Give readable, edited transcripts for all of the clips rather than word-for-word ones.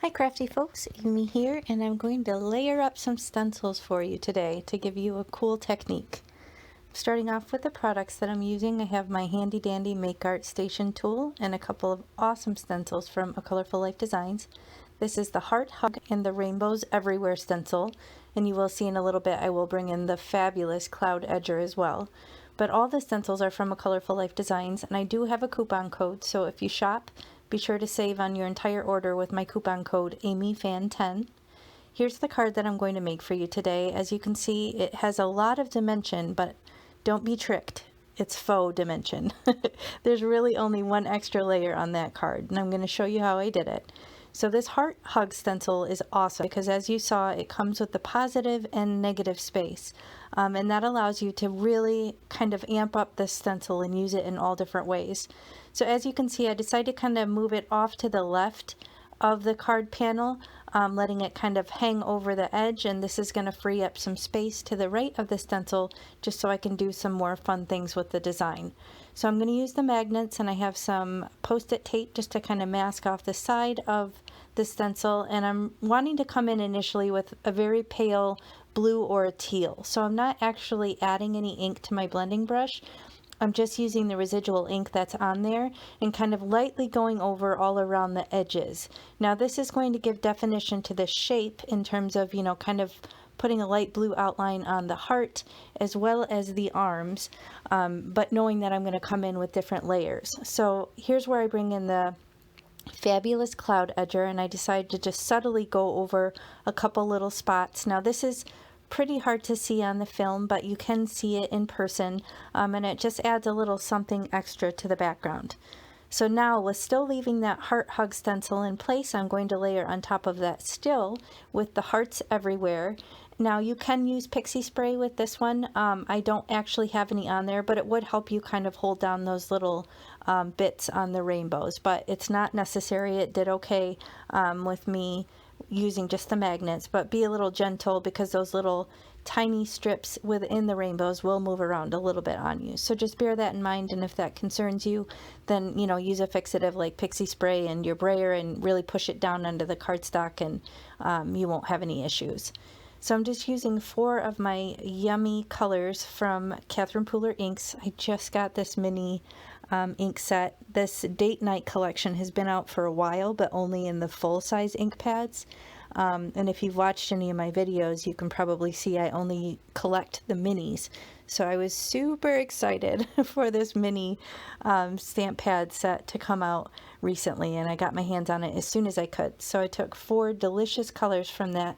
Hi crafty folks, Amy here, and I'm going to layer up some stencils for you today to give you a cool technique. Starting off with the products that I'm using, I have my handy dandy Make Art Station tool and a couple of awesome stencils from A Colorful Life Designs. This is the Heart Hug and the Rainbows Everywhere stencil, and you will see in a little bit I will bring in the fabulous Cloud Edger as well. But all the stencils are from A Colorful Life Designs, and I do have a coupon code, so if you shop, be sure to save on your entire order with my coupon code AMYFAN10. Here's the card that I'm going to make for you today. As you can see, it has a lot of dimension, but don't be tricked. It's faux dimension. There's really only one extra layer on that card, and I'm going to show you how I did it. So this heart hug stencil is awesome because, as you saw, it comes with the positive and negative space. And that allows you to really kind of amp up this stencil and use it in all different ways. So as you can see, I decided to kind of move it off to the left of the card panel, letting it kind of hang over the edge, and this is going to free up some space to the right of the stencil just so I can do some more fun things with the design. So I'm going to use the magnets, and I have some post-it tape just to kind of mask off the side of the stencil, and I'm wanting to come in initially with a very pale blue or a teal. So I'm not actually adding any ink to my blending brush. I'm just using the residual ink that's on there and kind of lightly going over all around the edges. Now this is going to give definition to the shape in terms of, kind of putting a light blue outline on the heart as well as the arms, but knowing that I'm going to come in with different layers. So here's where I bring in the fabulous Cloud Edger, and I decided to just subtly go over a couple little spots. Now this is pretty hard to see on the film, but you can see it in person, and it just adds a little something extra to the background. So now, with still leaving that heart hug stencil in place, I'm going to layer on top of that still with the hearts everywhere. Now you can use pixie spray with this one. I don't actually have any on there, but it would help you kind of hold down those little bits on the rainbows, but it's not necessary. It did okay with me using just the magnets, but be a little gentle because those little tiny strips within the rainbows will move around a little bit on you. So just bear that in mind, and if that concerns you, then use a fixative like pixie spray and your brayer and really push it down under the cardstock, and you won't have any issues. So I'm just using 4 of my yummy colors from Catherine Pooler Inks. I just got this mini ink set. This date night collection has been out for a while, but only in the full size ink pads. And if you've watched any of my videos, you can probably see I only collect the minis. So I was super excited for this mini stamp pad set to come out recently, and I got my hands on it as soon as I could. So I took 4 delicious colors from that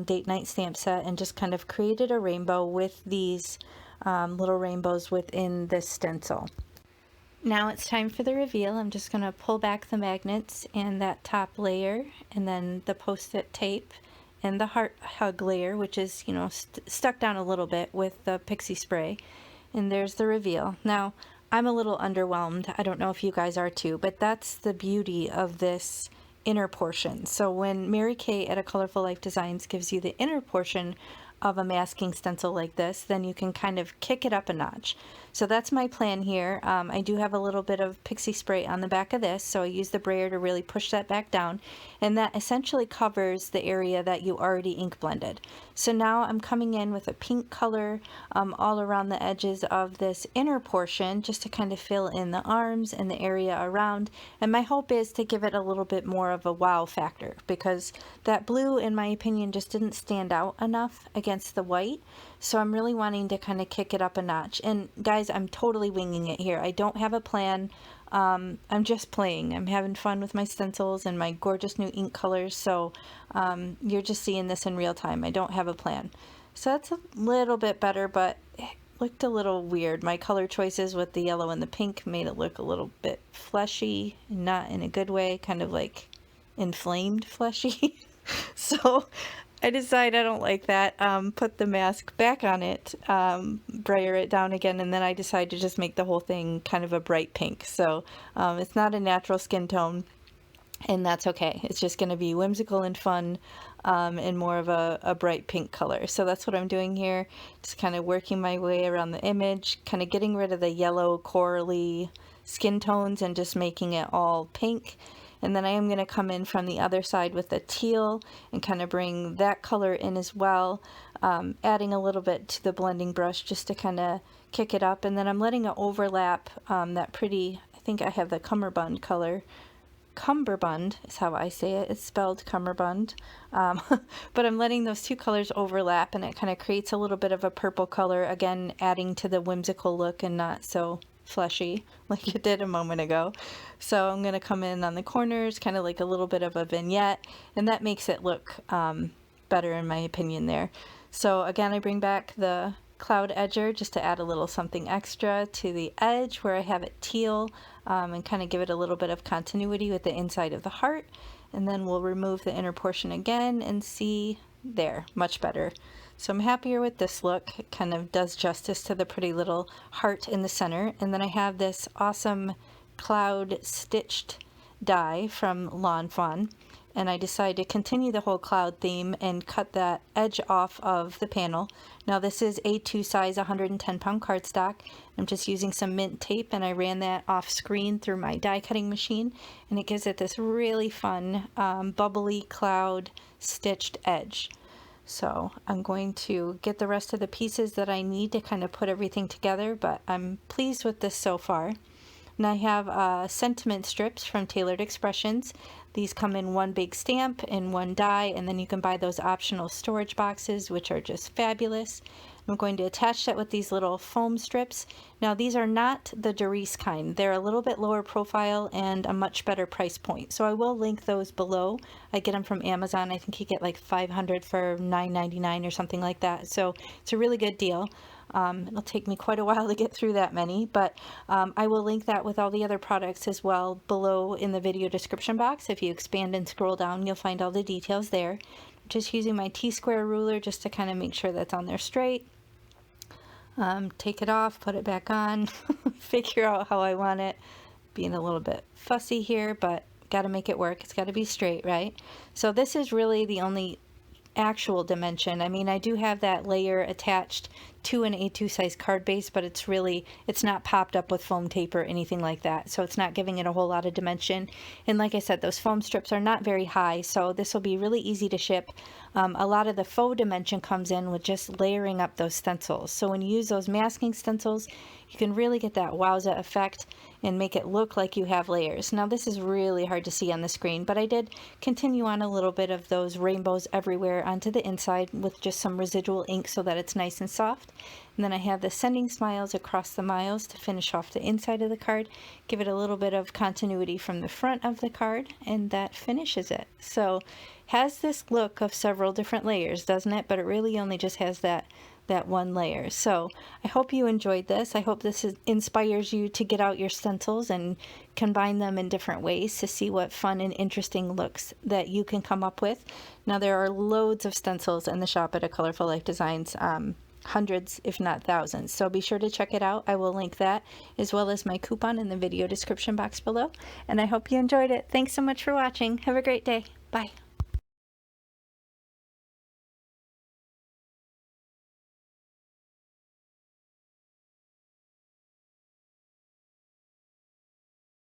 date night stamp set and just kind of created a rainbow with these little rainbows within this stencil. Now it's time for the reveal. I'm just going to pull back the magnets and that top layer, and then the post-it tape and the heart hug layer, which is, stuck down a little bit with the pixie spray. And there's the reveal. Now, I'm a little underwhelmed. I don't know if you guys are too, but that's the beauty of this inner portion. So when Mary Kay at A Colorful Life Designs gives you the inner portion of a masking stencil like this, then you can kind of kick it up a notch. So that's my plan here. I do have a little bit of pixie spray on the back of this, so I use the brayer to really push that back down, and that essentially covers the area that you already ink blended. So now I'm coming in with a pink color all around the edges of this inner portion just to kind of fill in the arms and the area around, and my hope is to give it a little bit more of a wow factor, because that blue, in my opinion, just didn't stand out enough against the white. So I'm really wanting to kind of kick it up a notch. And guys, I'm totally winging it here. I don't have a plan. I'm just playing. I'm having fun with my stencils and my gorgeous new ink colors. So you're just seeing this in real time. I don't have a plan. So that's a little bit better, but it looked a little weird. My color choices with the yellow and the pink made it look a little bit fleshy, not in a good way, kind of like inflamed fleshy. So I decide I don't like that, put the mask back on it, brayer it down again, and then I decide to just make the whole thing kind of a bright pink. So it's not a natural skin tone, and that's okay. It's just going to be whimsical and fun, and more of a bright pink color. So that's what I'm doing here, just kind of working my way around the image, kind of getting rid of the yellow corally skin tones and just making it all pink. And then I am going to come in from the other side with the teal and kind of bring that color in as well, adding a little bit to the blending brush just to kind of kick it up. And then I'm letting it overlap that pretty, I think I have the cummerbund color. Cummerbund is how I say it. It's spelled cummerbund. But I'm letting those two colors overlap, and it kind of creates a little bit of a purple color, again adding to the whimsical look and not so fleshy like it did a moment ago. So I'm going to come in on the corners, kind of like a little bit of a vignette, and that makes it look better in my opinion there. So again, I bring back the cloud edger just to add a little something extra to the edge where I have it teal, and kind of give it a little bit of continuity with the inside of the heart. And then we'll remove the inner portion again and see there, much better. So I'm happier with this look. It kind of does justice to the pretty little heart in the center. And then I have this awesome cloud stitched die from Lawn Fawn, and I decided to continue the whole cloud theme and cut that edge off of the panel. Now this is A2 size 110-pound cardstock. I'm just using some mint tape, and I ran that off screen through my die cutting machine, and it gives it this really fun bubbly cloud stitched edge. So I'm going to get the rest of the pieces that I need to kind of put everything together, but I'm pleased with this so far. And I have sentiment strips from Tailored Expressions. These come in one big stamp and one die, and then you can buy those optional storage boxes, which are just fabulous. I'm going to attach that with these little foam strips. Now these are not the Doris kind. They're a little bit lower profile and a much better price point. So I will link those below. I get them from Amazon. I think you get like 500 for $9.99 or something like that. So it's a really good deal. It'll take me quite a while to get through that many, but I will link that with all the other products as well below in the video description box. If you expand and scroll down, you'll find all the details there. Just using my T-square ruler just to kind of make sure that's on there straight. Take it off, put it back on, figure out how I want it. Being a little bit fussy here, but got to make it work. It's got to be straight, right? So this is really the only actual dimension. I mean, I do have that layer attached to an A2 size card base, but it's not popped up with foam tape or anything like that, so it's not giving it a whole lot of dimension. And like I said, those foam strips are not very high, so this will be really easy to ship. A lot of the faux dimension comes in with just layering up those stencils. So when you use those masking stencils, you can really get that wowza effect and make it look like you have layers. Now this is really hard to see on the screen, but I did continue on a little bit of those rainbows everywhere onto the inside with just some residual ink so that it's nice and soft. And then I have the Sending Smiles Across the Miles to finish off the inside of the card, give it a little bit of continuity from the front of the card, and that finishes it. So has this look of several different layers, doesn't it? But it really only just has that one layer. So I hope you enjoyed this. I hope this inspires you to get out your stencils and combine them in different ways to see what fun and interesting looks that you can come up with. Now there are loads of stencils in the shop at A Colorful Life Designs, hundreds if not thousands, so be sure to check it out. I will link that as well as my coupon in the video description box below, and I hope you enjoyed it. Thanks so much for watching. Have a great day. Bye.